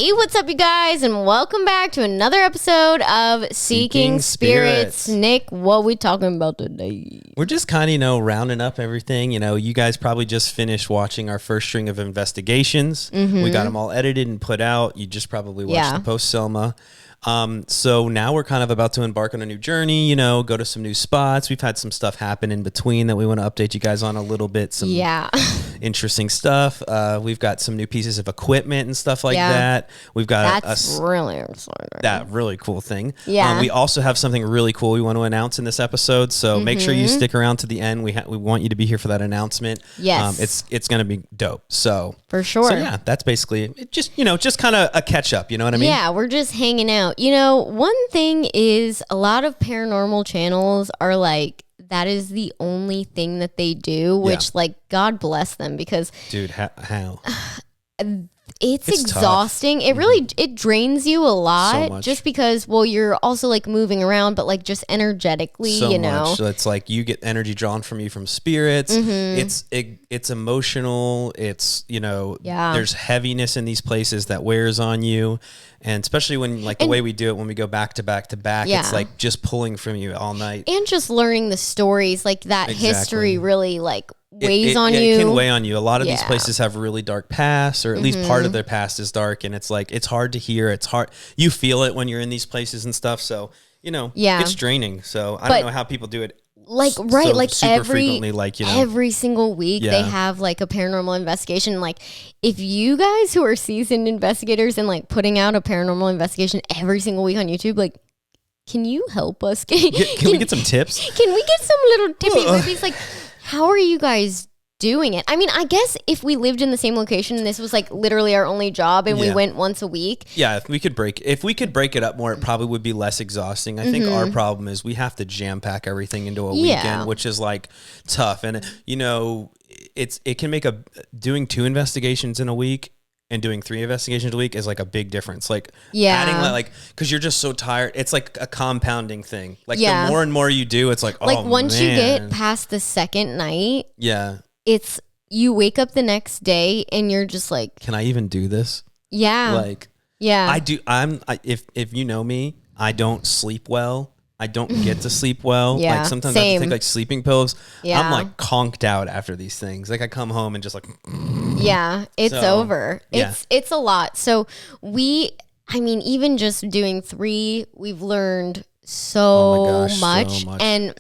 Hey, what's up, you guys, and welcome back to another episode of Seeking Spirits. Nick, what we talking about today? We're just kind of, rounding up everything. You guys probably just finished watching our first string of investigations. We got them all edited and put out. You just probably watched the post-Selma. So now we're kind of about to embark on a new journey, go to some new spots. We've had some stuff happen in between that we want to update you guys on a little bit. Some interesting stuff. We've got some new pieces of equipment and stuff like that. We've got really exciting. That really cool thing. Yeah. We also have something really cool we want to announce in this episode. So make sure you stick around to the end. We want you to be here for that announcement. Yes. It's going to be dope. So for sure. So yeah, that's basically it. Just kind of a catch up. You know what I mean? Yeah, we're just hanging out. One thing is a lot of paranormal channels are like, that is the only thing that they do, which God bless them, because dude, how? It's exhausting. Tough. It really, it drains you a lot, so just because, you're also like moving around, but like just energetically, so much. So it's like you get energy drawn from you from spirits. It's emotional. It's, there's heaviness in these places that wears on you. And especially when the way we do it, when we go back to back to back, it's like just pulling from you all night. And just learning the stories, like that history really weighs on you. It can weigh on you. A lot of these places have really dark pasts, or at least part of their past is dark, and it's hard to hear. It's hard. You feel it when you're in these places and stuff. So, it's draining. So I don't know how people do it. Super frequently, every single week they have a paranormal investigation. If you guys who are seasoned investigators and putting out a paranormal investigation every single week on YouTube, can you help us? Can we get some tips? Can we get some little tippy whippies? How are you guys doing it? I mean, I guess if we lived in the same location and this was literally our only job and we went once a week. Yeah, if we could break it up more, it probably would be less exhausting. I think our problem is we have to jam pack everything into a weekend, which is tough. And it can make doing 2 investigations in a week and doing 3 investigations a week is a big difference. Adding because you're just so tired. It's like a compounding thing. The more and more you do, it's once you get past the second night, it's you wake up the next day and you're just can I even do this? Yeah. I do. If you know me, I don't sleep well. I don't get to sleep well. Sometimes I have to take sleeping pills. Yeah. I'm conked out after these things. I come home and just it's over. It's a lot. So even just doing 3, we've learned so much. And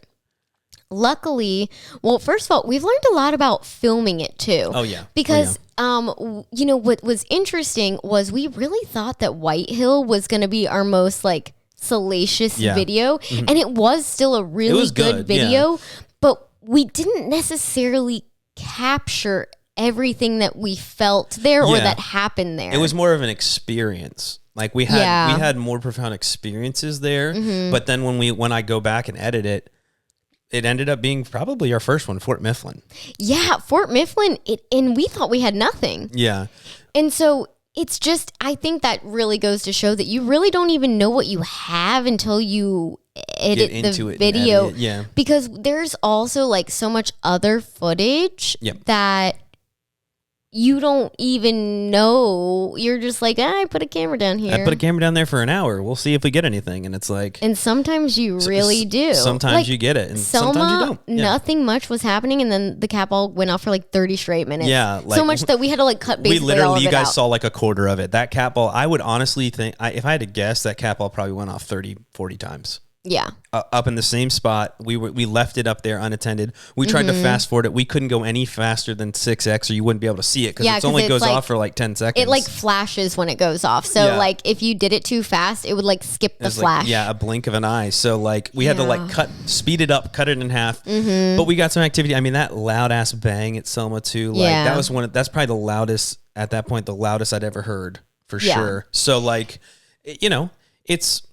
luckily, first of all, we've learned a lot about filming it too. Oh yeah. Because what was interesting was we really thought that White Hill was going to be our most salacious video, and it was still a really good video, but we didn't necessarily capture everything that we felt there or that happened there. It was more of an experience. We had more profound experiences there, but then when I go back and edit it, it ended up being probably our first one, Fort Mifflin. Yeah, Fort Mifflin, and we thought we had nothing. Yeah. And so it's just, I think that really goes to show that you really don't even know what you have until you edit the video. Edit it, yeah. Because there's also so much other footage that you don't even know. You're just I put a camera down here. I put a camera down there for an hour. We'll see if we get anything. And it's and sometimes you really do. Sometimes you get it, and Selma, sometimes you don't. Yeah. Nothing much was happening, and then the cat ball went off for 30 straight minutes. Yeah. So much that we had to cut basically all of it you guys out. saw a quarter of it. That cat ball, I would honestly think, if I had to guess, that cat ball probably went off 30, 40 times. Yeah. Up in the same spot. We left it up there unattended. We tried to fast forward it. We couldn't go any faster than 6x, or you wouldn't be able to see it because it only goes off for 10 seconds. It flashes when it goes off. So if you did it too fast, it would skip the flash. A blink of an eye. So we had to speed it up, cut it in half. But we got some activity. I mean, that loud ass bang at Selma too. That was that's probably the loudest at that point, the loudest I'd ever heard for sure. So it's.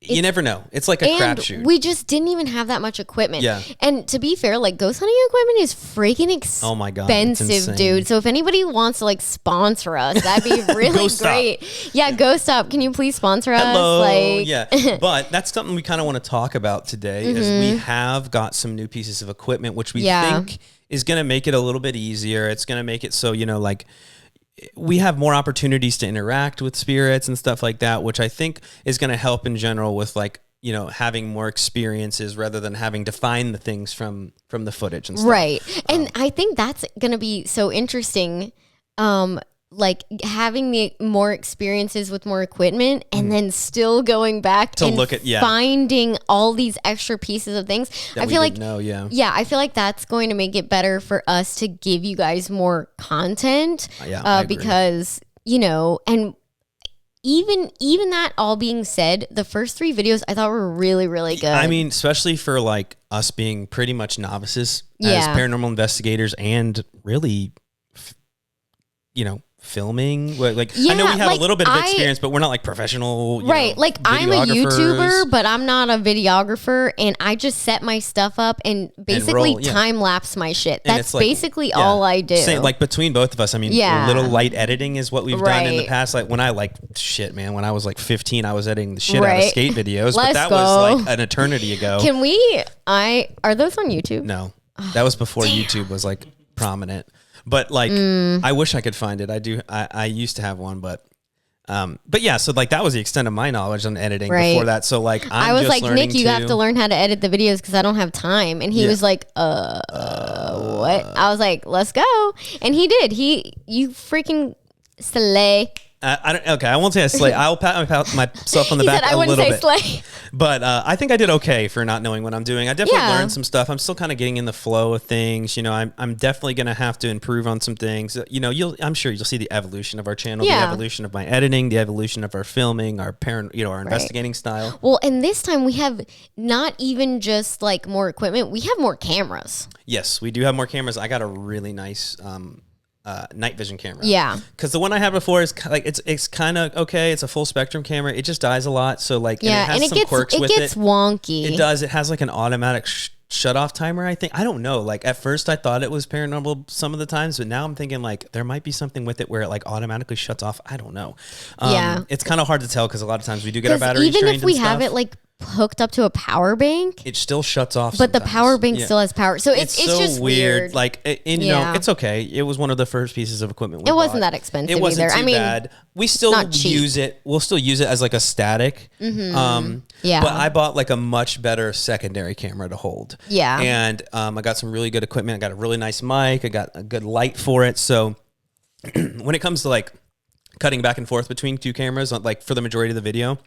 You never know. It's a crapshoot. We just didn't even have that much equipment. Yeah. And to be fair, ghost hunting equipment is freaking expensive, oh my God, it's insane, dude. So if anybody wants to sponsor us, that'd be really great. Yeah, Ghost Up. Can you please sponsor us? Hello. Yeah. But that's something we kind of want to talk about today is we have got some new pieces of equipment, which we think is going to make it a little bit easier. It's going to make it so, we have more opportunities to interact with spirits and stuff like that, which I think is going to help in general with like, having more experiences rather than having to find the things from the footage and stuff. Right. And I think that's going to be so interesting. Like having the more experiences with more equipment and then still going back to look at finding all these extra pieces of things. I feel like I feel like that's going to make it better for us to give you guys more content. Because and even that all being said, the first 3 videos I thought were really, really good. I mean, especially for like us being pretty much novices as paranormal investigators and really, filming. Like, I know we have a little bit of experience, but we're not like professional. Right. Like I'm a YouTuber, but I'm not a videographer, and I just set my stuff up and basically time lapse my shit. That's basically all I do. Same, like between both of us, I mean, a little light editing is what we've done in the past. Like when I when I was like 15, I was editing the shit out of skate videos, but that was like an eternity ago. Are those on YouTube? No, that was before YouTube was like prominent. But like, I wish I could find it. I used to have one, but yeah. So like, that was the extent of my knowledge on editing before that. So like, I was like, Nick, you have to learn how to edit the videos because I don't have time. And he was like, what? I was like, let's go. And he did. You freaking slay. I won't say I slay. I'll pat myself on the back a little bit. Slay. But I think I did okay for not knowing what I'm doing. I definitely learned some stuff. I'm still kind of getting in the flow of things. I'm definitely going to have to improve on some things. I'm sure you'll see the evolution of our channel, the evolution of my editing, the evolution of our filming, our investigating style. Well, and this time we have not even just like more equipment. We have more cameras. Yes, we do have more cameras. I got a really nice night vision camera. Yeah. Because the one I had before is like it's kind of okay. It's a full spectrum camera. It just dies a lot. So like, and it has some quirks with it. It gets wonky. It does. It has like an automatic shut off timer. I think. I don't know. Like at first I thought it was paranormal some of the times, but now I'm thinking like there might be something with it where it like automatically shuts off. I don't know. It's kind of hard to tell because a lot of times we do get our batteries drained. Even if we have it like hooked up to a power bank, it still shuts off but sometimes. The power bank still has power, so it's so just weird. Like it's okay. It was one of the first pieces of equipment it wasn't that expensive. It wasn't either. too bad. We still use it. We'll still use it as like a static. But I bought like a much better secondary camera to hold. And I got some really good equipment. I got a really nice mic. I got a good light for it. So when it comes to like cutting back and forth between 2 cameras, like for the majority of the video,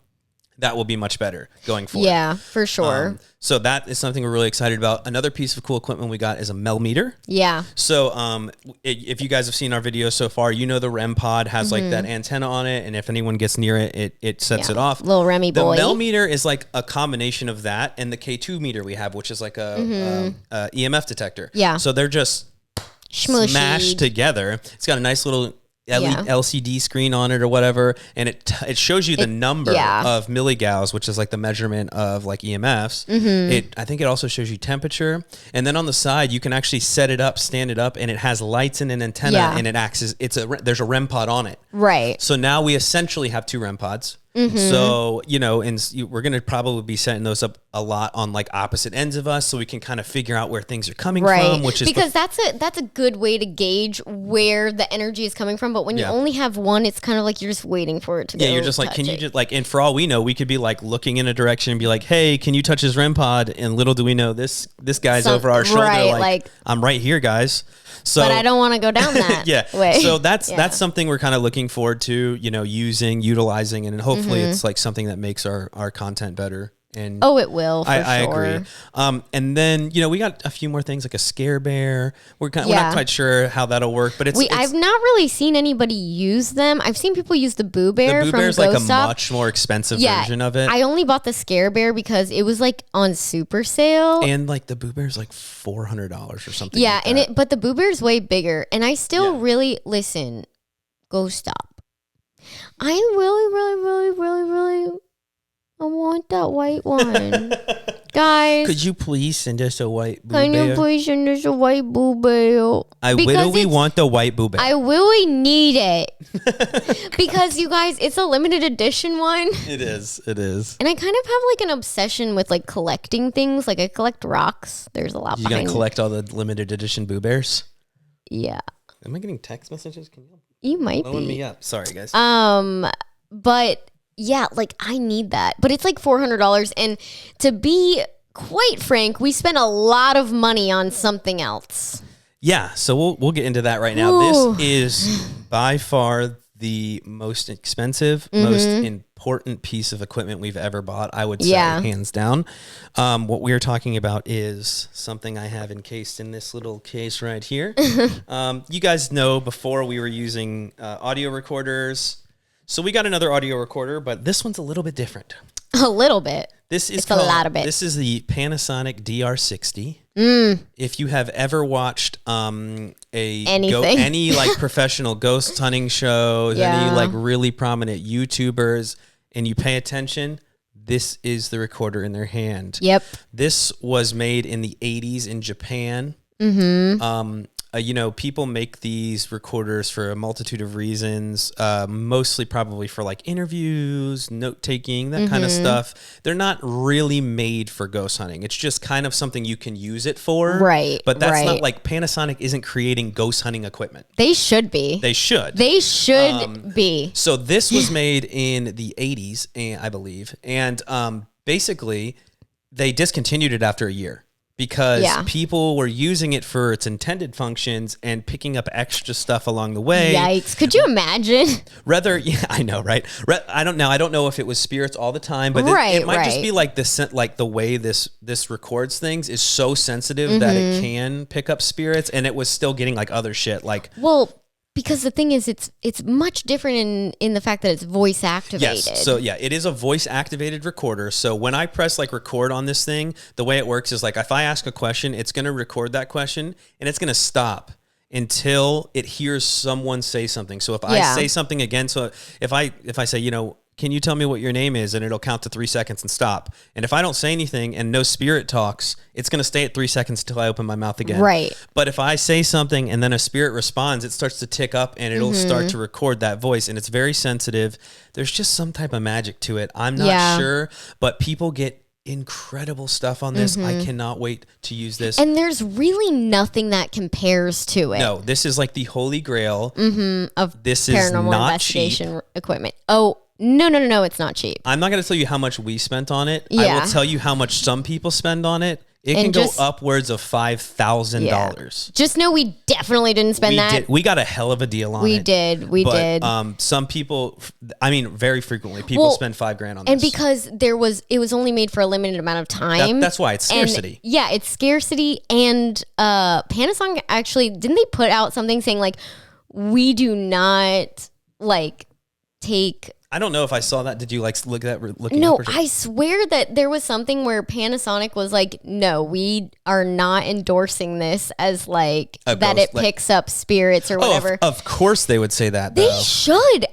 that will be much better going forward. Yeah, for sure. So that is something we're really excited about. Another piece of cool equipment we got is a Mel meter. Yeah. So if you guys have seen our videos so far, the REM pod has like that antenna on it. And if anyone gets near it, it sets it off. Little Remy boy. The Mel meter is like a combination of that and the K2 meter we have, which is like a EMF detector. Yeah. So they're just smashed together. It's got a nice little LCD screen on it or whatever, and it shows you the number of milligauss, which is like the measurement of like EMFs. I think it also shows you temperature, and then on the side you can actually set it up, stand it up, and it has lights and an antenna, and it acts as there's a REM pod on it. Right. So now we essentially have 2 REM pods. So, we're going to probably be setting those up a lot on like opposite ends of us so we can kind of figure out where things are coming from, which is because that's a good way to gauge where the energy is coming from. But when you only have one, it's kind of like you're just waiting for it to go. Yeah, you're just like, can you just like, and for all we know, we could be like looking in a direction and be like, hey, can you touch his REM pod? And little do we know this guy's over our shoulder. Like, I'm right here, guys. So, but I don't want to go down that way. So that's something we're kind of looking forward to, utilizing, and hopefully it's like something that makes our content better. And it will. I agree. And then we got a few more things like a scare bear. We're not quite sure how that'll work, but I've not really seen anybody use them. I've seen people use the Boo Bear. The Boo Bear's like a much more expensive version of it. I only bought the scare bear because it was like on super sale, and like the Boo Bear's like $400 or something. Yeah, like but the Boo Bear's way bigger, and I still really listen. Go stop. I really, really, really, really, really. I want that white one. Guys. Could you please send us a white Boo Bear? Can you please send us a white Boo Bear? We want the white Boo Bear. I really need it. Because you guys, it's a limited edition one. It is. And I kind of have like an obsession with like collecting things. Like I collect rocks. There's a lot behind. You gonna collect all the limited edition Boo Bears? Yeah. Am I getting text messages? Can you You might blowing be. me up. Sorry, guys. But yeah, like I need that. But it's like $400. And to be quite frank, we spent a lot of money on something else. Yeah, so we'll get into that right now. Ooh. This is by far the most expensive, most important piece of equipment we've ever bought, I would say, hands down. What we're talking about is something I have encased in this little case right here. You guys know before we were using audio recorders. So we got another audio recorder, but this one's a little bit different. A little bit. This is a lot of it. This is the Panasonic DR60. If you have ever watched any like professional ghost hunting shows, any like really prominent YouTubers, and you pay attention, this is the recorder in their hand. Yep. This was made in the 80s in Japan. You know, people make these recorders for a multitude of reasons, mostly probably for like interviews, note taking, that kind of stuff. They're not really made for ghost hunting. It's just kind of something you can use it for. Right. But that's not like Panasonic isn't creating ghost hunting equipment. They should be. They should. They should be. So this was made in the 80s, I believe. And basically, they discontinued it after a year. Because people were using it for its intended functions and picking up extra stuff along the way. Yikes. Could you imagine? I know, right? I don't know. I don't know if it was spirits all the time, but it might just be like the way this records things is so sensitive that it can pick up spirits, and it was still getting like other shit. Like, well, because the thing is, it's much different in the fact that it's voice activated. Yes. So yeah, it is a voice activated recorder. So when I press like record on this thing, the way it works is like if I ask a question, it's going to record that question and it's going to stop until it hears someone say something. So if I say something again, so if I say, you know, can you tell me what your name is? And it'll count to 3 seconds and stop. And if I don't say anything and no spirit talks, it's going to stay at 3 seconds until I open my mouth again. Right. But if I say something and then a spirit responds, it starts to tick up and it'll start to record that voice. And it's very sensitive. There's just some type of magic to it. I'm not sure, but people get incredible stuff on this. I cannot wait to use this. And there's really nothing that compares to it. No, this is like the holy grail of this paranormal is not investigation cheap. Equipment. Oh, no, it's not cheap. I'm not going to tell you how much we spent on it. I will tell you how much some people spend on it. It can go upwards of $5,000. Just know we definitely didn't spend that. We got a hell of a deal on it. We did. Some people, I mean, very frequently, people spend $5,000 on this. And because it was only made for a limited amount of time. That's why it's scarcity. And, it's scarcity. And Panasonic actually, didn't they put out something saying like, we do not like take... I don't know if I saw that. Did you like look at that? No, I swear that there was something where Panasonic was like, no, we are not endorsing this as like that ghost, it picks up spirits or whatever. Of course they would say that. They should.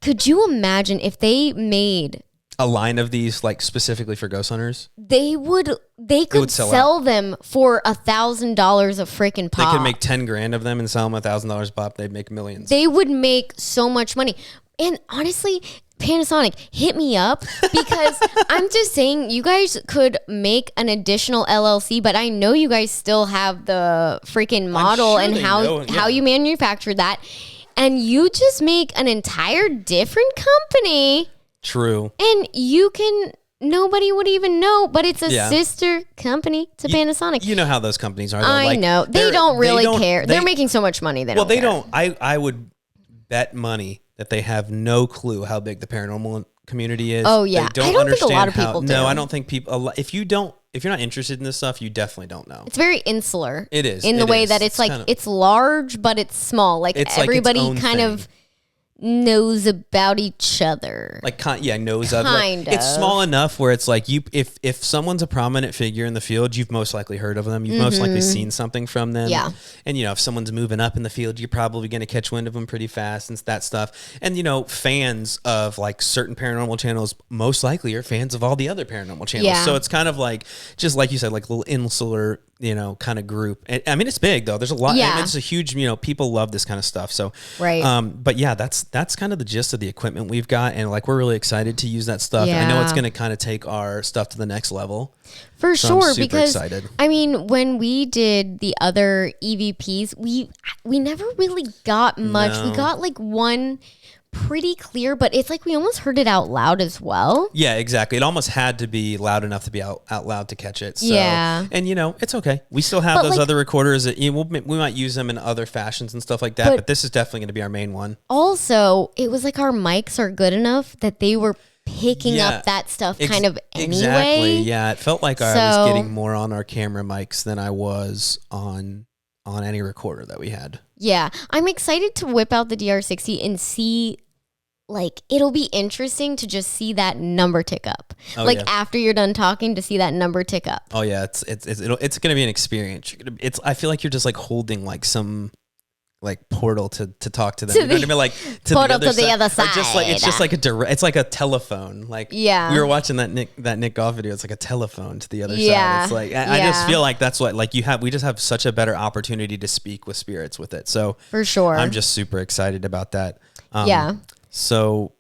Could you imagine if they made a line of these like specifically for ghost hunters? They could sell them for $1,000 a freaking pop. They could make 10 grand of them and sell them $1,000 pop. They'd make millions. They would make so much money. And honestly, Panasonic, hit me up because I'm just saying you guys could make an additional LLC, but I know you guys still have the freaking model and how you manufacture that. And you just make an entire different company. True. And nobody would even know, but it's a sister company to Panasonic. You know how those companies are. I know. They don't really care. They're making so much money. They don't. I would bet money that they have no clue how big the paranormal community is. Oh yeah, I don't think a lot of people do. No, I don't think people. If you're not interested in this stuff, you definitely don't know. It's very insular. It is in the way that it's like it's large, but it's small. Like everybody kind of knows about each other. Like knows of. Kind of. It's small enough where it's like if someone's a prominent figure in the field, you've most likely heard of them. You've most likely seen something from them. Yeah. And if someone's moving up in the field, you're probably going to catch wind of them pretty fast and that stuff. And fans of like certain paranormal channels most likely are fans of all the other paranormal channels. Yeah. So it's kind of like just like you said, like a little insular kind of group. I mean, it's big though. There's a lot. Yeah. It's a huge, people love this kind of stuff. So, right. But yeah, that's kind of the gist of the equipment we've got. And like, we're really excited to use that stuff. Yeah. I know it's going to kind of take our stuff to the next level. For so sure. I'm super because excited. I mean, when we did the other EVPs, we never really got much. No. We got like one pretty clear, but it's like we almost heard it out loud as well. Yeah, exactly. It almost had to be loud enough to be out loud to catch it. So, yeah. And it's okay. We still have those other recorders that we might use them in other fashions and stuff like that, but this is definitely going to be our main one. Also, it was like our mics are good enough that they were picking up that stuff kind of anyway. Exactly. Yeah, it felt like I was getting more on our camera mics than I was on any recorder that we had. Yeah, I'm excited to whip out the DR60 and see, like, it'll be interesting to just see that number tick up. After you're done talking, to see that number tick up. Oh yeah, it's going to be an experience. I feel like you're just like holding like some like portal to talk to them. You know what I mean? Like to portal to the other side. It's just like it's like a telephone. Like we were watching that Nick Goff video. It's like a telephone to the other side. It's like I just feel like that's what we just have such a better opportunity to speak with spirits with it. So for sure, I'm just super excited about that. Yeah. So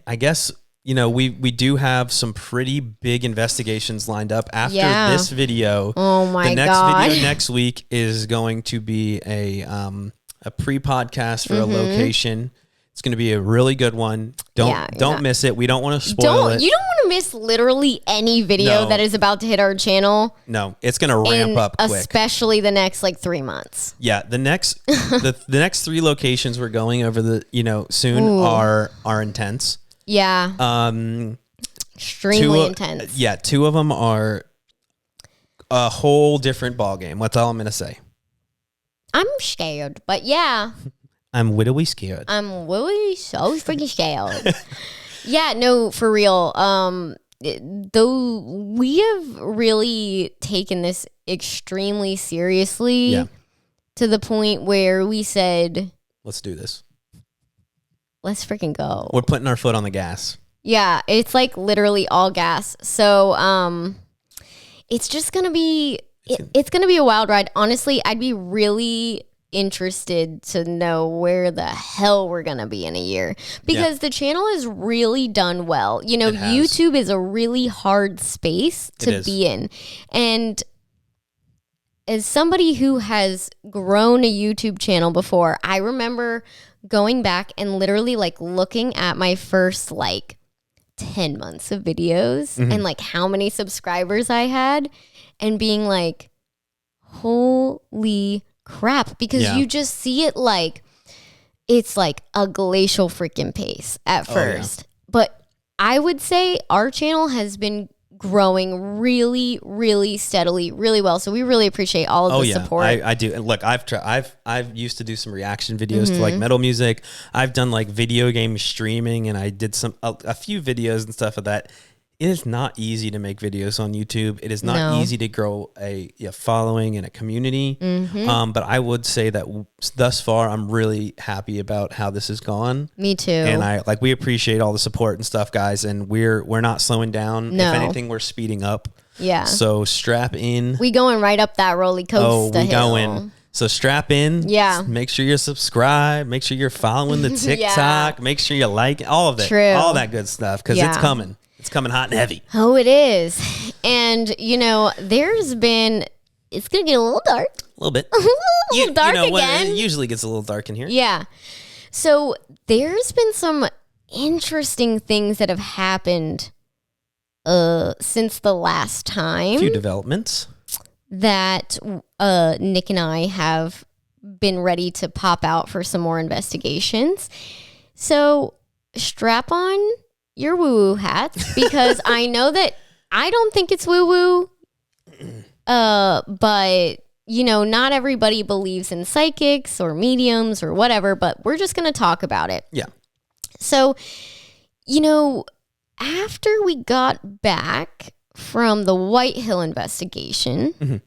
I guess we do have some pretty big investigations lined up after this video. Oh my god! The next video next week is going to be a pre-podcast for a location. It's going to be a really good one. Don't miss it. We don't want to spoil it. You don't want to miss literally any video that is about to hit our channel. No, it's going to ramp up quick. Especially the next 3 months. Yeah, the next the next 3 locations we're going over soon are intense. Yeah. Extremely intense. Yeah, 2 of them are a whole different ballgame. That's all I'm going to say. I'm scared, but yeah. I'm wittily scared. I'm really so freaking scared. Yeah, no, for real. Though we have really taken this extremely seriously to the point where we said, let's do this. Let's freaking go. We're putting our foot on the gas. Yeah, it's like literally all gas. So it's just going to be... It's going to be a wild ride. Honestly, I'd be really interested to know where the hell we're going to be in a year. Because the channel has really done well. YouTube is a really hard space to be in. And as somebody who has grown a YouTube channel before, I remember going back and literally looking at my first 10 months of videos and how many subscribers I had. And being like, holy crap. Because you just see it it's like a glacial freaking pace at first. But I would say our channel has been growing really, really steadily, really well. So we really appreciate all of the support. I do. And look, I've used to do some reaction videos to metal music. I've done video game streaming, and I did a few videos and stuff of that. It is not easy to make videos on YouTube. It is not easy to grow a following and a community. But I would say that thus far, I'm really happy about how this has gone. Me too. And we appreciate all the support and stuff, guys. And we're not slowing down. No. If anything, we're speeding up. Yeah. So strap in. We going right up that roller coaster hill. Going. So strap in. Yeah. Make sure you're subscribed. Make sure you're following the TikTok. Make sure you like all of it. True. All that good stuff, because it's coming. It's coming hot and heavy. Oh, it is. And, there's been, it's going to get a little dark. A little bit. A little dark again. It usually gets a little dark in here. Yeah. So there's been some interesting things that have happened since the last time. A few developments. That Nick and I have been ready to pop out for some more investigations. So strap on your woo-woo hats, because I know that I don't think it's woo-woo, but, not everybody believes in psychics or mediums or whatever, but we're just going to talk about it. Yeah. So, after we got back from the White Hill investigation, we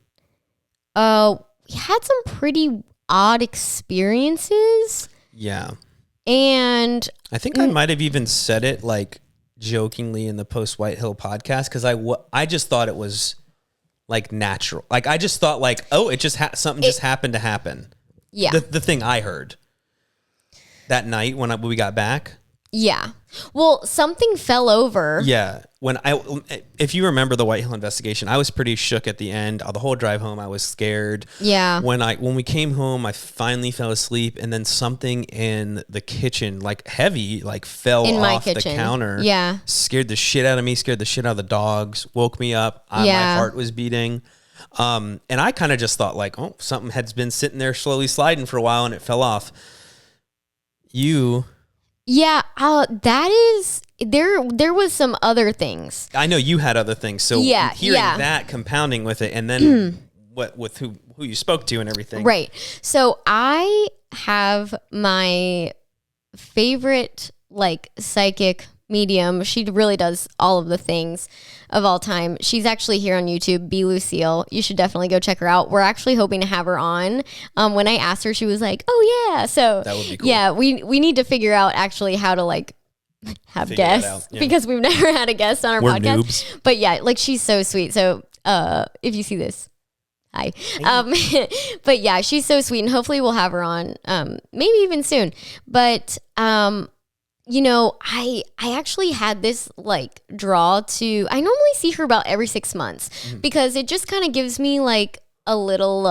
had some pretty odd experiences. Yeah. And I think I might have even said it jokingly in the post White Hill podcast, because I just thought it was like natural. Like I just thought like, oh, it just something just happened to happen. Yeah. The thing I heard that night when we got back. Yeah. Well, something fell over. Yeah. If you remember the White Hill investigation, I was pretty shook at the end. The whole drive home, I was scared. Yeah. When we came home, I finally fell asleep, and then something in the kitchen, like heavy, like fell off the counter. Yeah. Scared the shit out of me. Scared the shit out of the dogs. Woke me up. My heart was beating. And I kind of just thought like, oh, something had been sitting there slowly sliding for a while, and it fell off. Yeah, that is there was some other things. I know you had other things. So hearing that compounding with it, and then with who you spoke to and everything. Right. So I have my favorite like psychic medium. She really does all of the things of all time. She's actually here on YouTube, B. Lucille. You should definitely go check her out. We're actually hoping to have her on. When I asked her, she was like, oh yeah. So that would be cool. Yeah, we need to figure out actually how to like have guests because we've never had a guest on our podcast. Noobs. But yeah, like she's so sweet. So if you see this, hi. But yeah, she's so sweet, and hopefully we'll have her on maybe even soon. But you know, I actually had this like draw to, I normally see her about every 6 months because it just kind of gives me like a little,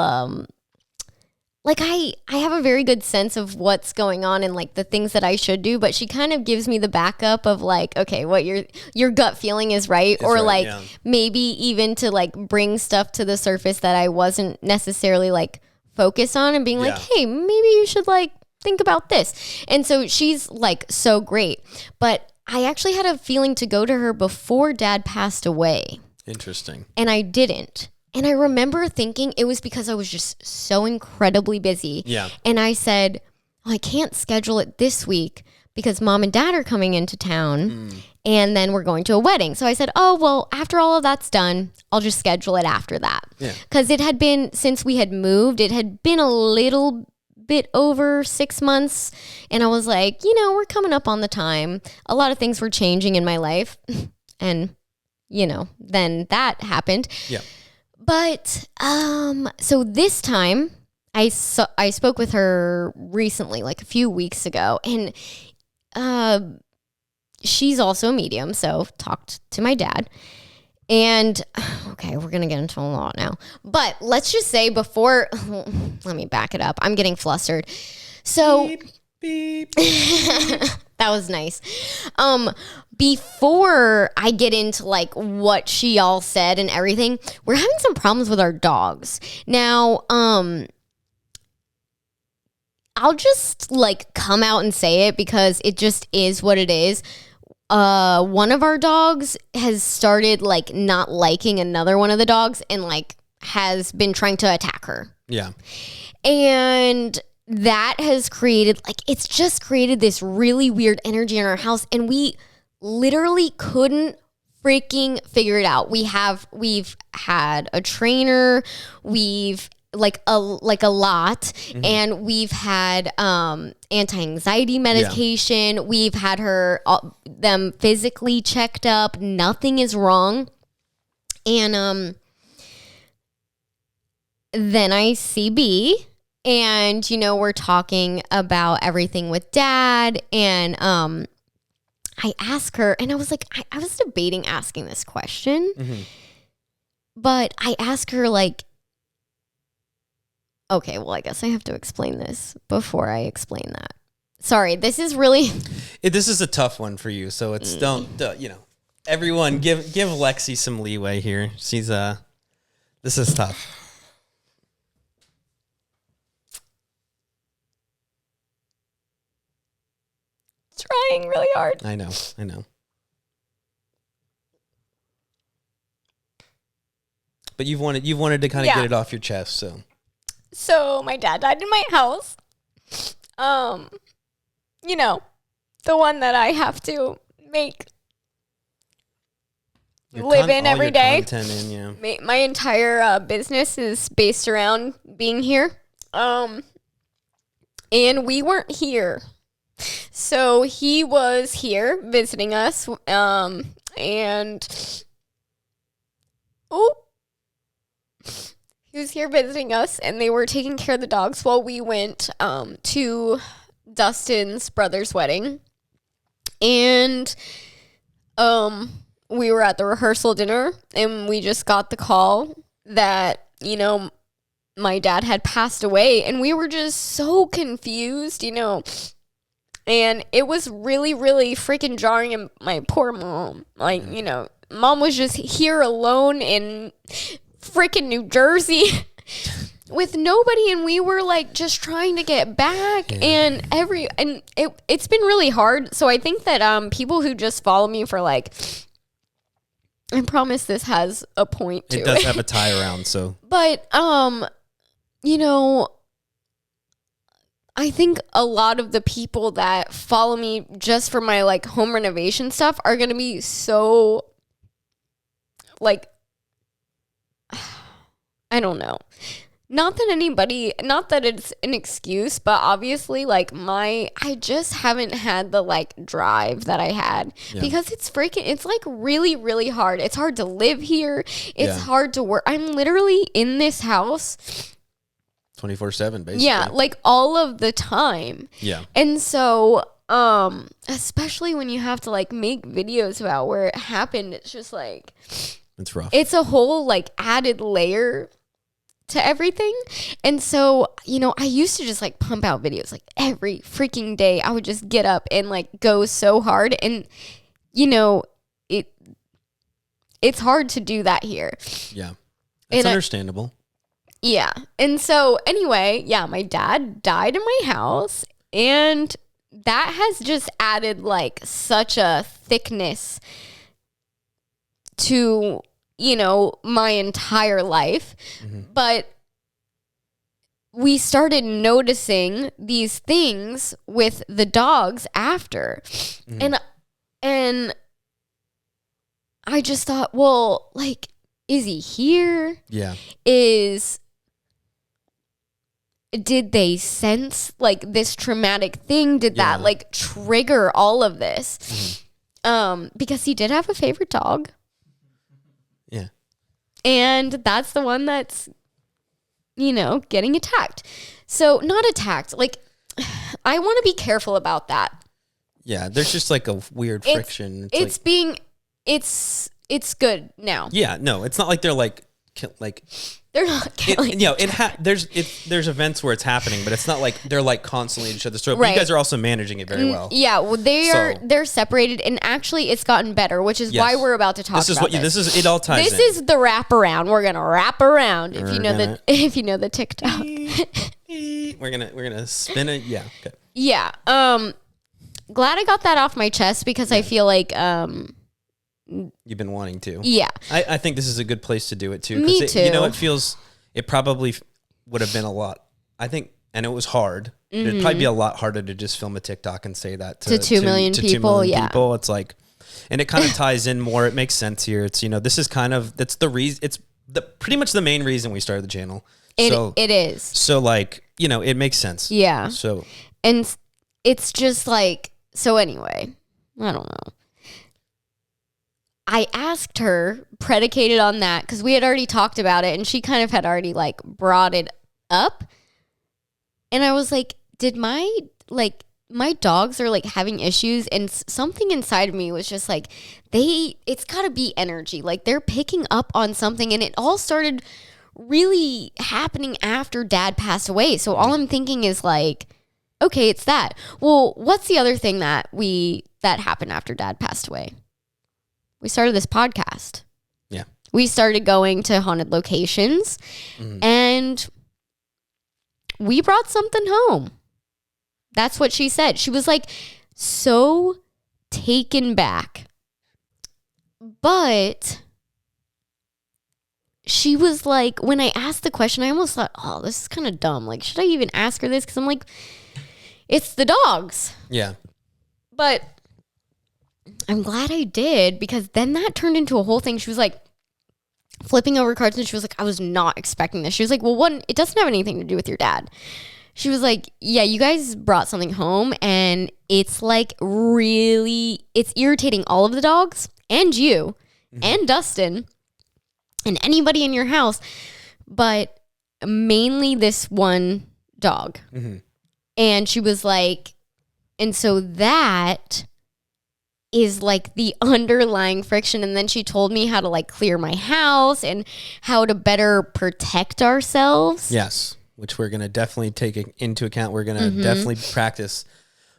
like I have a very good sense of what's going on and like the things that I should do, but she kind of gives me the backup of like, okay, what your gut feeling is right. It's or right, like maybe even to like bring stuff to the surface that I wasn't necessarily like focused on and being like, hey, maybe you should like think about this. And so she's like so great. But I actually had a feeling to go to her before Dad passed away. Interesting. And I didn't. And I remember thinking it was because I was just so incredibly busy. Yeah. And I said, I can't schedule it this week because Mom and Dad are coming into town and then we're going to a wedding. So I said, oh, well, after all of that's done, I'll just schedule it after that. Because it had been, since we had moved, it had been a little bit over 6 months, and I was like, you know, we're coming up on the time. A lot of things were changing in my life, and you know, then that happened. Yeah. But so this time I spoke with her recently, like a few weeks ago, and she's also a medium, so talked to my dad. And, okay, we're going to get into a lot now. But let's just say before, let me back it up. I'm getting flustered. So, beep, beep. That was nice. Before I get into like what she all said and everything, we're having some problems with our dogs. Now, I'll just like come out and say it because it just is what it is. One of our dogs has started like not liking another one of the dogs and like has been trying to attack her. Yeah. And that has created like, it's just created this really weird energy in our house, and we literally couldn't freaking figure it out. We've had a trainer, we've like a lot, and we've had anti-anxiety medication. Yeah. We've had them physically checked up. Nothing is wrong. And then I see B, and you know, we're talking about everything with Dad, and I ask her, and I was like, I was debating asking this question, but I ask her like, okay, well, I guess I have to explain this before I explain that. Sorry, this is really... This is a tough one for you, so it's you know, everyone give Lexi some leeway here. She's, this is tough. Trying really hard. I know. But you've wanted to kind of get it off your chest, so... So my dad died in my house. You know, the one that I have to live in every day. My entire business is based around being here. And we weren't here. So he was here visiting us. And was here visiting us, and they were taking care of the dogs while we went to Dustin's brother's wedding. And we were at the rehearsal dinner, and we just got the call that, you know, my dad had passed away, and we were just so confused, you know. And it was really, really freaking jarring. And my poor mom, like, you know, mom was just here alone in freaking New Jersey with nobody, and we were like just trying to get back. And it's been really hard. So I think that people who just follow me for like, I promise this has a point to it. It does have a tie around, so. But you know, I think a lot of the people that follow me just for my like home renovation stuff are going to be so like, I don't know. Not that it's an excuse, but obviously like I just haven't had the like drive that I had because it's like really, really hard. It's hard to live here. It's hard to work. I'm literally in this house 24/7 basically. Yeah, like all of the time. Yeah. And so, especially when you have to like make videos about where it happened, it's just like, it's rough. It's a whole like added layer to everything. And so, you know, I used to just like pump out videos like every freaking day. I would just get up and like go so hard. And, you know, it's hard to do that here. Yeah. It's understandable. Yeah. And so anyway, my dad died in my house, and that has just added like such a thickness to, you know, my entire life. Mm-hmm. But we started noticing these things with the dogs after. Mm-hmm. And I just thought, well, like, is he here? Yeah. Did they sense like this traumatic thing? Did that like trigger all of this? Mm-hmm. Because he did have a favorite dog. Yeah. And that's the one that's, you know, getting attacked. So not attacked. Like, I want to be careful about that. Yeah. There's just like a weird friction. It's good now. Yeah. No, it's not like they're like they're not killing. There's events where it's happening, but it's not like they're like constantly at each other's throat. Right. But you guys are also managing it very well. Yeah, well, they're separated, and actually, it's gotten better, which is why we're about to talk about this. This is it. All ties. This is the wraparound. We're gonna wrap around. If you know the TikTok, we're gonna spin it. Yeah. Okay. Yeah. Glad I got that off my chest because I feel like you've been wanting to. Yeah. I think this is a good place to do it too. Me too. You know, it probably would have been a lot. I think, and it was hard. Mm-hmm. It'd probably be a lot harder to just film a TikTok and say that to 2 million people. 2 million people. It's like, and it kind of ties in more. It makes sense here. It's, you know, this is kind of, that's the reason, it's pretty much the main reason we started the channel. It is. So like, you know, it makes sense. Yeah. So. And it's just like, so anyway, I don't know. I asked her, predicated on that, because we had already talked about it, and she kind of had already, like, brought it up. And I was like, did my dogs are, like, having issues? And something inside of me was just like, it's got to be energy. Like, they're picking up on something, and it all started really happening after Dad passed away. So all I'm thinking is, like, okay, it's that. Well, what's the other thing that happened after Dad passed away? We started this podcast. Yeah. We started going to haunted locations, and we brought something home. That's what she said. She was like so taken back. But she was like, when I asked the question, I almost thought, oh, this is kind of dumb. Like, should I even ask her this? Because I'm like, it's the dogs. Yeah. But I'm glad I did, because then that turned into a whole thing. She was like flipping over cards, and she was like, I was not expecting this. She was like, well, one, it doesn't have anything to do with your dad. She was like, yeah, you guys brought something home, and it's like really, it's irritating all of the dogs and you and Dustin and anybody in your house. But mainly this one dog. And she was like, and so that is like the underlying friction. And then she told me how to like clear my house and how to better protect ourselves. Yes, which we're going to definitely take into account. We're going to definitely practice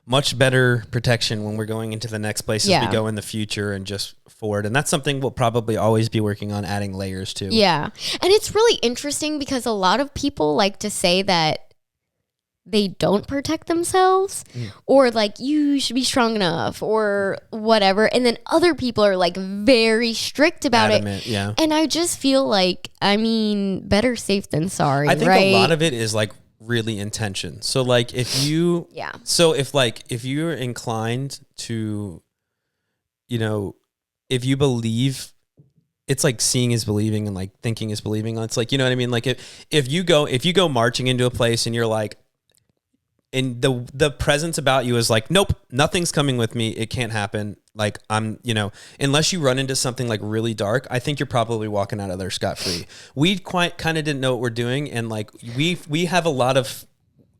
much better protection when we're going into the next places we go in the future and just forward. And that's something we'll probably always be working on, adding layers to. Yeah. And it's really interesting because a lot of people like to say that they don't protect themselves or like you should be strong enough or whatever. And then other people are like very strict about it. Yeah. And I just feel like, I mean, better safe than sorry. I think right? a lot of it is like really intention. So like if you, so if you're inclined to, you know, if you believe, it's like seeing is believing and like thinking is believing. It's like, you know what I mean? Like if you go marching into a place and you're like, and the presence about you is like, nope, nothing's coming with me. It can't happen. Like I'm, you know, unless you run into something like really dark, I think you're probably walking out of there scot-free. We kind of didn't know what we're doing. And like, we have a lot of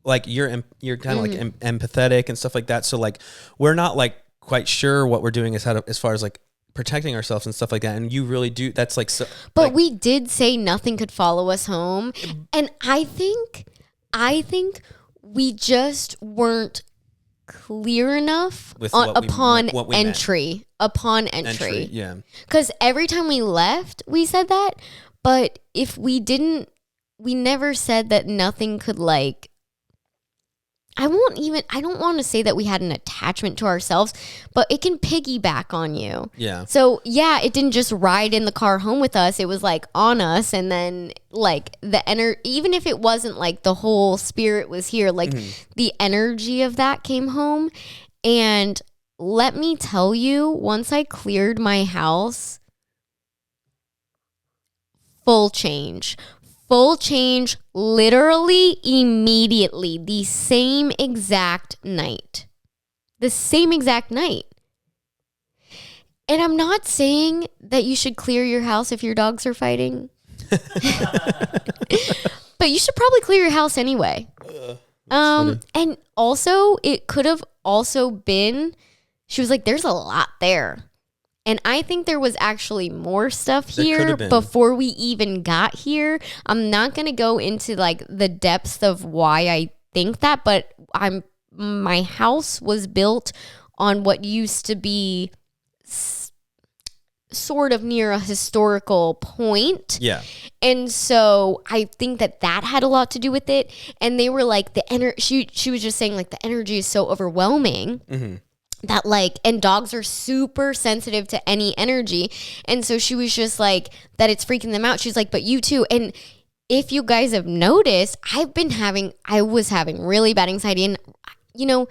like, you're kind of like empathetic and stuff like that. So like, we're not like quite sure what we're doing as far as like protecting ourselves and stuff like that. And you really do. That's like, so, but like, we did say nothing could follow us home. And I think we just weren't clear enough upon entry. Yeah. Because every time we left, we said that. But if we didn't, we never said that nothing could like, I don't want to say that we had an attachment to ourselves, but it can piggyback on you. Yeah. So yeah, it didn't just ride in the car home with us. It was like on us. And then like even if it wasn't like the whole spirit was here, like the energy of that came home. And let me tell you, once I cleared my house, full change, literally immediately, the same exact night. And I'm not saying that you should clear your house if your dogs are fighting. But you should probably clear your house anyway. And also, it could have also been, she was like, there's a lot there. And I think there was actually more stuff here before we even got here. I'm not going to go into like the depths of why I think that, but my house was built on what used to be sort of near a historical point. Yeah. And so I think that had a lot to do with it. And they were like, she was just saying like the energy is so overwhelming. That like, and dogs are super sensitive to any energy. And so she was just like, that it's freaking them out. She's like, but you too. And if you guys have noticed, I was having really bad anxiety. And, you know,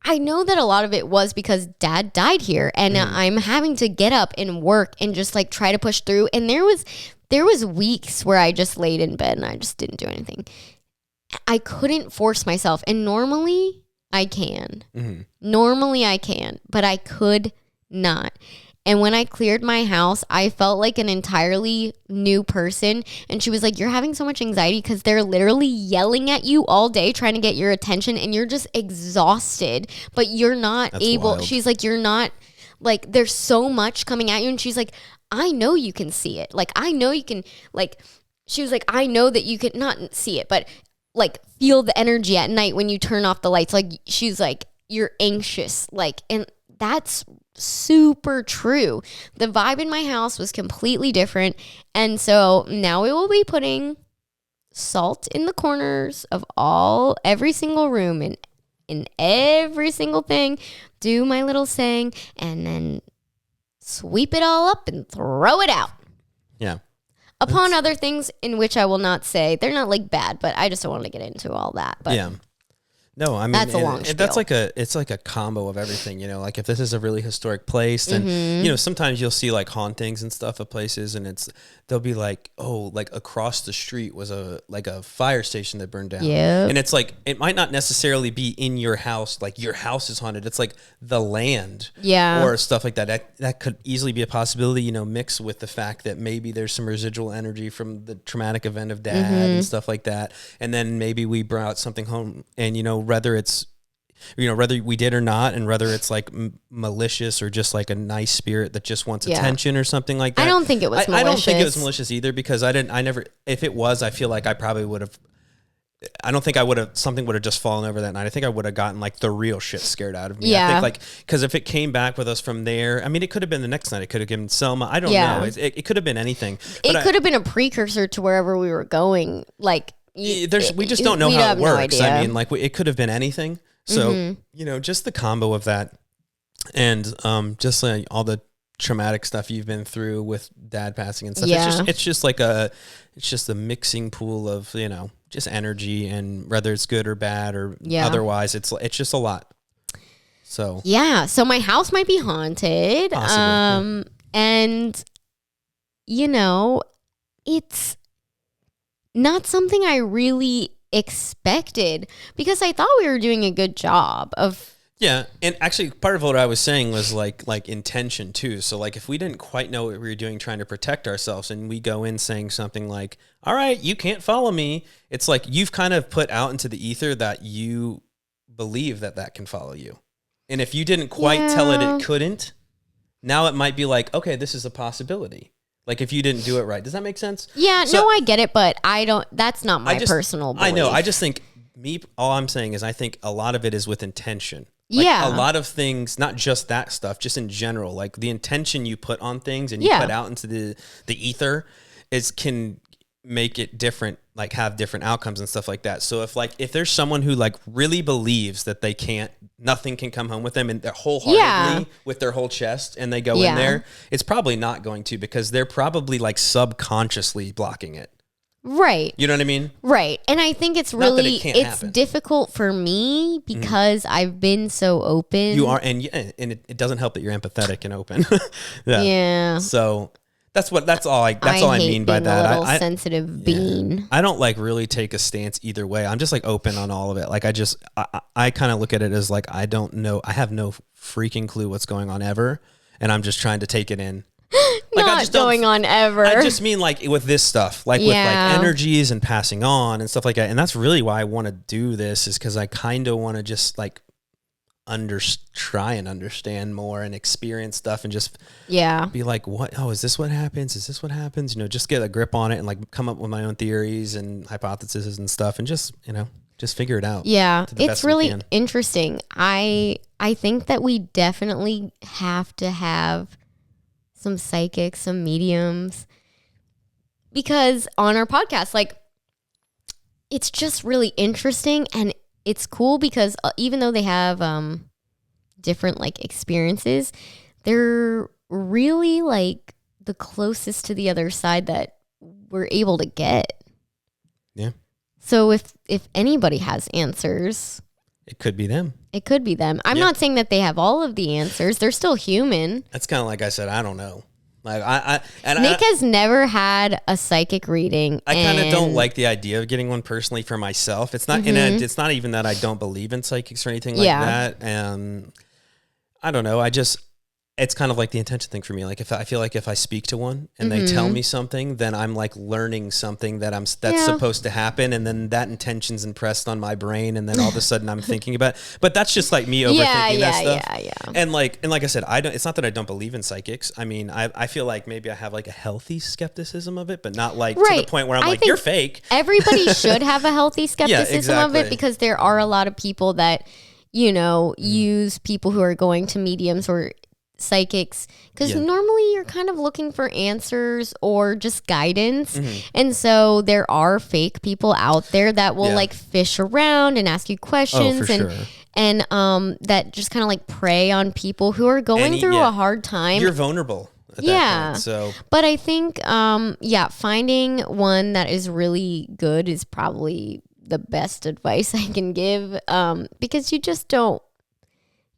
I know that a lot of it was because Dad died here and I'm having to get up and work and just like try to push through. And there was weeks where I just laid in bed and I just didn't do anything. I couldn't force myself. And normally I can. Normally I can, but I could not. And when I cleared my house, I felt like an entirely new person. And she was like, you're having so much anxiety because they're literally yelling at you all day trying to get your attention and you're just exhausted, but you're not able. Wild. She's like, you're not like, there's so much coming at you. And she's like, I know you can see it. Like, I know you can, like, she was like, I know that you can not see it, but like feel the energy at night when you turn off the lights. Like she's like, you're anxious. Like, and that's super true. The vibe in my house was completely different. And so now we will be putting salt in the corners of every single room and in every single thing, do my little saying, and then sweep it all up and throw it out. Yeah. Upon other things in which I will not say, they're not like bad, but I just don't want to get into all that. But yeah. No, I mean, that's a long spiel. That's like it's like a combo of everything, you know, like if this is a really historic place, then, you know, sometimes you'll see like hauntings and stuff of places, and they'll be like, oh, like across the street was a fire station that burned down. Yep. And it's like, it might not necessarily be in your house, like your house is haunted. It's like the land or stuff like that. That could easily be a possibility, you know, mixed with the fact that maybe there's some residual energy from the traumatic event of dad and stuff like that. And then maybe we brought something home, and, you know, whether we did or not, and whether it's like malicious or just like a nice spirit that just wants attention or something like that. I don't think it was malicious. I don't think it was malicious either, because if it was, I feel like I probably would have, I don't think I would have, something would have just fallen over that night. I think I would have gotten like the real shit scared out of me. Yeah. I think like, because if it came back with us from there, I mean, it could have been the next night. It could have given Selma. I don't know. It could have been anything. It could have been a precursor to wherever we were going. Like, we just don't know how it works. I mean, like it could have been anything. So, you know, just the combo of that, and just like all the traumatic stuff you've been through with dad passing and stuff. Yeah. It's just a mixing pool of, you know, just energy, and whether it's good or bad or otherwise, it's just a lot. So so my house might be haunted. Possibly. And you know, it's not something I really expected, because I thought we were doing a good job of. Yeah, and actually part of what I was saying was like intention too. So like if we didn't quite know what we were doing trying to protect ourselves, and we go in saying something like, all right, you can't follow me, it's like you've kind of put out into the ether that you believe that can follow you. And if you didn't quite tell it couldn't, now it might be like, okay, this is a possibility. Like if you didn't do it right. Does that make sense? Yeah, so, no, I get it, but that's not my personal belief. I know. I just think all I'm saying is I think a lot of it is with intention. Like a lot of things, not just that stuff, just in general, like the intention you put on things and you put out into the ether can make it different, like have different outcomes and stuff like that. So if there's someone who like really believes that nothing can come home with them, and they're wholeheartedly with their whole chest, and they go in there, it's probably not going to, because they're probably like subconsciously blocking it. Right. You know what I mean? Right. And I think it's really, it's difficult for me because I've been so open. You are, and it doesn't help that you're empathetic and open. Yeah. So that's all I mean by that. A little sensitive being. I don't like really take a stance either way. I'm just like open on all of it. Like I kind of look at it as like, I don't know. I have no freaking clue what's going on ever. And I'm just trying to take it in. Like, not going on ever. I just mean like with this stuff, like with like energies and passing on and stuff like that. And that's really why I want to do this, is because I kind of want to just like try and understand more and experience stuff, and just be like, what? Oh, is this what happens? Is this what happens? You know, just get a grip on it and like come up with my own theories and hypotheses and stuff, and just, you know, just figure it out. Yeah, it's really interesting. I think that we definitely have to have some psychics, some mediums, because on our podcast, like, it's just really interesting, and it's cool because even though they have different like experiences, they're really like the closest to the other side that we're able to get. Yeah. So if anybody has answers, it could be them. It could be them. I'm not saying that they have all of the answers. They're still human. That's kind of like I said, I don't know. Like Nick has never had a psychic reading. I kind of don't like the idea of getting one personally for myself. It's not, and it's not even that I don't believe in psychics or anything like that. And I don't know. It's kind of like the intention thing for me. Like I feel like if I speak to one and they tell me something, then I'm like learning something that's supposed to happen. And then that intention's impressed on my brain. And then all of a sudden I'm thinking about it. But that's just like me overthinking that stuff. Yeah. And like I said, it's not that I don't believe in psychics. I mean, I feel like maybe I have like a healthy skepticism of it, but not like to the point where I'm like, you're fake. Everybody should have a healthy skepticism of it, because there are a lot of people that, you know, use people who are going to mediums or psychics, because normally you're kind of looking for answers or just guidance, and so there are fake people out there that will like fish around and ask you questions, and that just kind of like prey on people who are going through a hard time. You're vulnerable at that point, so. But I think finding one that is really good is probably the best advice I can give, because you just don't,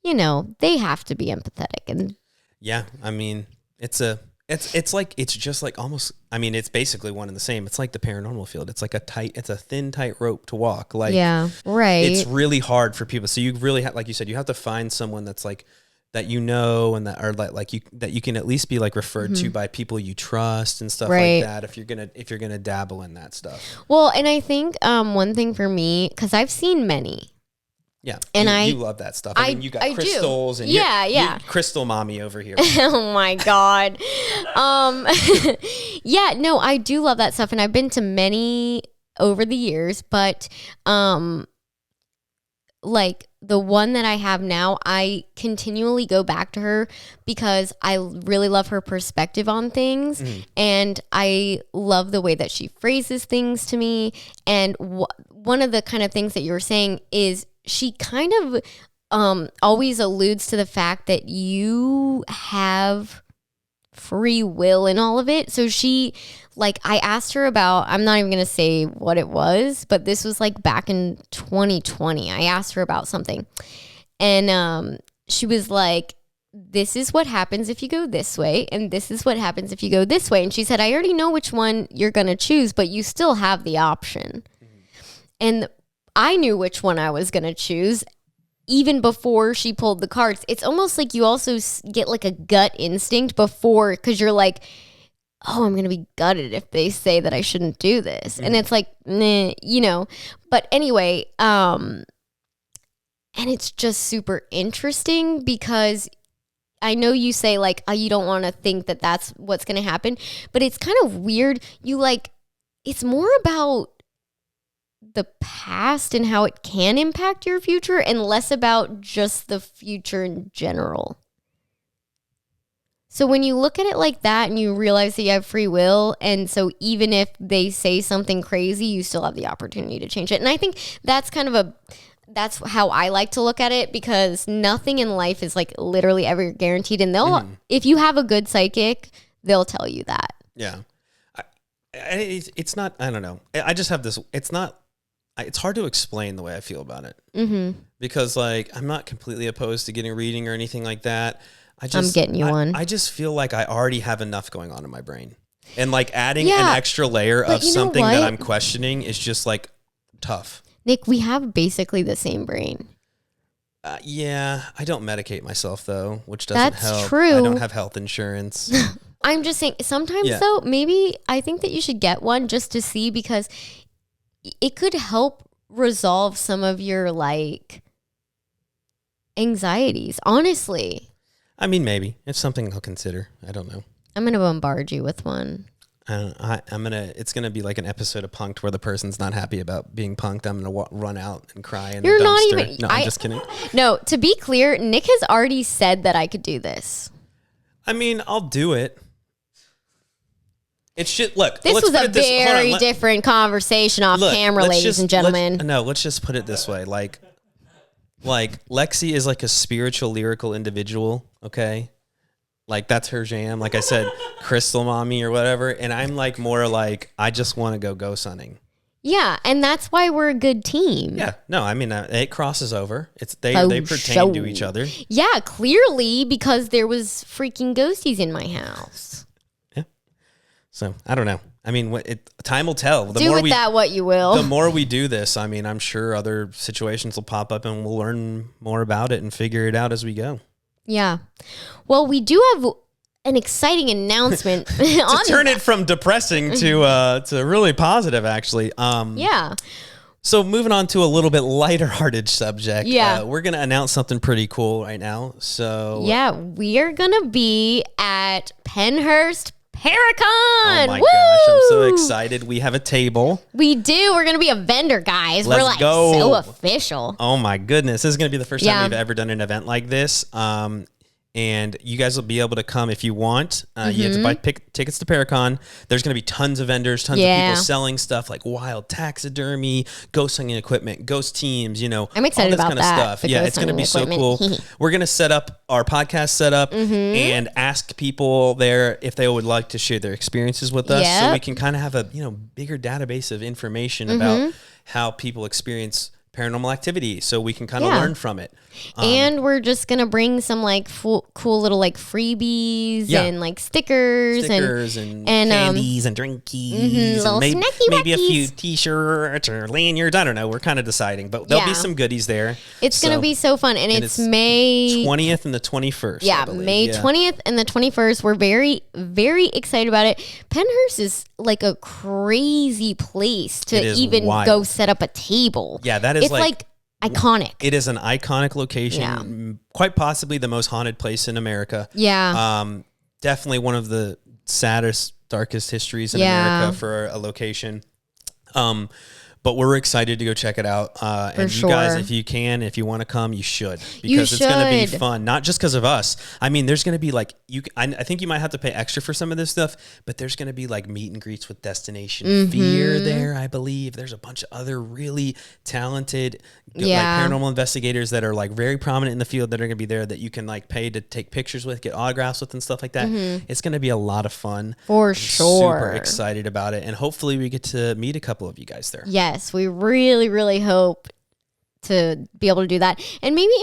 they have to be empathetic. And yeah, I mean, it's just like almost, I mean, it's basically one and the same. It's like the paranormal field. It's like it's a thin, tight rope to walk. Like, yeah, right. It's really hard for people. So you really have, like you said, you have to find someone that's like, that and that are like you, that you can at least be like referred to by people you trust and stuff like that. If you're gonna dabble in that stuff. Well, and I think one thing for me, because I've seen many. Yeah, and you love that stuff. I mean, you got crystals and you're crystal mommy over here. Oh my God. Yeah, no, I do love that stuff, and I've been to many over the years, but like the one that I have now, I continually go back to her because I really love her perspective on things, and I love the way that she phrases things to me. And one of the kind of things that you were saying is she kind of always alludes to the fact that you have free will in all of it. So she, like, I asked her about, I'm not even going to say what it was, but this was like back in 2020. I asked her about something, and she was like, this is what happens if you go this way, and this is what happens if you go this way. And she said, I already know which one you're going to choose, but you still have the option. And I knew which one I was going to choose even before she pulled the cards. It's almost like you also get like a gut instinct before, because you're like, oh, I'm going to be gutted if they say that I shouldn't do this. And it's like, nah, But anyway, and it's just super interesting because I know you say like, oh, you don't want to think that that's what's going to happen, but it's kind of weird. It's more about the past and how it can impact your future, and less about just the future in general. So when you look at it like that and you realize that you have free will, and so even if they say something crazy, you still have the opportunity to change it. And I think that's that's how I like to look at it, because nothing in life is like literally ever guaranteed. And if you have a good psychic, they'll tell you that. Yeah. It's not, I don't know. I just have this, it's hard to explain the way I feel about it, because like, I'm not completely opposed to getting a reading or anything like that. I'm getting you one. I just feel like I already have enough going on in my brain, and like adding an extra layer of something that I'm questioning is just like tough. Nick, we have basically the same brain. Yeah, I don't medicate myself though, which doesn't help. That's true. I don't have health insurance. I'm just saying, sometimes though, maybe I think that you should get one just to see, because it could help resolve some of your like anxieties, honestly. I mean, maybe it's something I'll consider. I don't know. I'm going to bombard you with one. It's going to be like an episode of Punked where the person's not happy about being punked. I'm going to run out and cry in You're the dumpster. Not even, no, I'm just kidding. No, to be clear, Nick has already said that I could do this. I mean, I'll do it. It should look. This was a very different conversation off camera, ladies and gentlemen. Let's just put it this way. Like Lexi is like a spiritual, lyrical individual. Okay. Like that's her jam. Like I said, crystal mommy or whatever. And I'm like more like, I just want to go sunning. Yeah. And that's why we're a good team. Yeah. No, I mean, it crosses over. They pertain to each other. Yeah. Clearly, because there was freaking ghosties in my house. Yeah. So I don't know. I mean, time will tell. What you will. The more we do this, I mean, I'm sure other situations will pop up and we'll learn more about it and figure it out as we go. Yeah. Well, we do have an exciting announcement. To turn it from depressing to really positive, actually. Yeah. So moving on to a little bit lighter-hearted subject. Yeah. We're going to announce something pretty cool right now. So yeah, we are going to be at Pennhurst Paracon. Oh my gosh, I'm so excited. We have a table. We do. We're going to be a vendor, guys. Let's We're like go. So official. Oh my goodness. This is going to be the first time we've ever done an event like this. And And you guys will be able to come if you want. You have to buy tickets to Paracon. There's going to be tons of vendors, tons of people selling stuff like wild taxidermy, ghost hunting equipment, ghost teams, you know, I'm excited all this about kind of that. stuff. Yeah, it's going to be so cool. We're going to set up our podcast setup and ask people there if they would like to share their experiences with us, so we can kind of have a, you know, bigger database of information about how people experience paranormal activity, so we can kind of learn from it. And we're just gonna bring some like cool little like freebies and like stickers and candies and drinkies and maybe a few t-shirts or lanyards. I don't know. We're kind of deciding, but there'll be some goodies there. It's gonna be so fun, and it's May 20th and the 21st. Yeah, May 20th and the 21st. We're very, very excited about it. Pennhurst is like a crazy place to even go set up a table. Yeah, that is it's like iconic. It is an iconic location, quite possibly the most haunted place in America. Yeah. Definitely one of the saddest, darkest histories in America for a location. But we're excited to go check it out. And you guys, if you can, if you want to come, you should, because it's going to be fun. Not just because of us. I mean, there's going to be like, I think you might have to pay extra for some of this stuff, but there's going to be like meet and greets with Destination Fear there, I believe. There's a bunch of other really talented like paranormal investigators that are like very prominent in the field that are going to be there, that you can like pay to take pictures with, get autographs with and stuff like that. It's going to be a lot of fun. For sure. Super excited about it. And hopefully we get to meet a couple of you guys there. Yes, we really, really hope to be able to do that, and maybe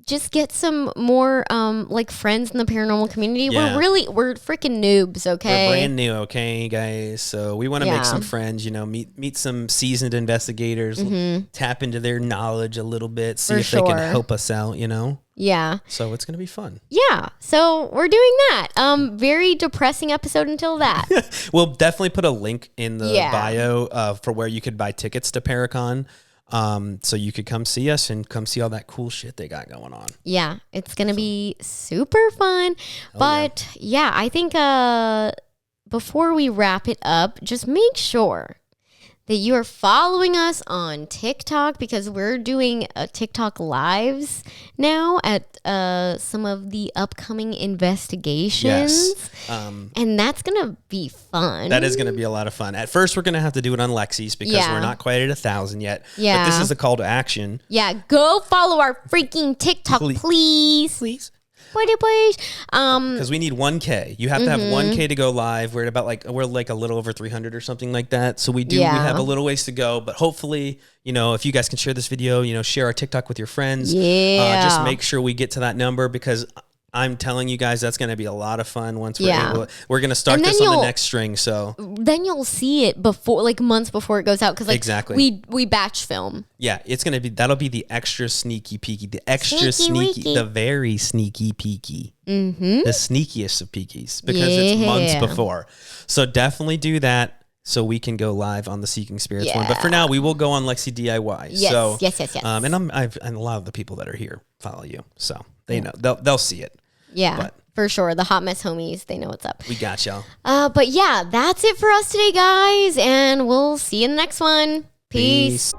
just get some more like friends in the paranormal community. We're freaking noobs, okay? We're brand new, okay, guys? So we want to make some friends, you know, meet some seasoned investigators, tap into their knowledge a little bit, see if they can help us out, you know? Yeah. So it's going to be fun. Yeah. So we're doing that. Very depressing episode until that. We'll definitely put a link in the bio for where you could buy tickets to Paracon. So you could come see us and come see all that cool shit they got going on. Yeah. It's going to be super fun. But I think before we wrap it up, just make sure that you are following us on TikTok, because we're doing TikTok lives now at some of the upcoming investigations. Yes. And that's going to be fun. That is going to be a lot of fun. At first, we're going to have to do it on Lexi's because we're not quite at 1,000 yet. Yeah. But this is a call to action. Yeah. Go follow our freaking TikTok, please. Please. Because we need 1K. You have to have 1K to go live. We're at about we're a little over 300 or something like that. So we have a little ways to go, but hopefully, you know, if you guys can share this video, you know, share our TikTok with your friends. Just make sure we get to that number, because I'm telling you guys, that's going to be a lot of fun once we're able. We're going to start this on the next string. So then you'll see it before, like months before it goes out. Cause like we batch film. Yeah. It's going to be, that'll be the extra sneaky peeky, the extra sneaky, the very sneaky peeky, the sneakiest of peekies, because it's months before. So definitely do that, so we can go live on the Seeking Spirits one. But for now, we will go on Lexi DIY. Yes. And and a lot of the people that are here follow you, so they know, they'll see it. Yeah, for sure. The Hot Mess homies, they know what's up. We got y'all. But yeah, that's it for us today, guys, and we'll see you in the next one. Peace.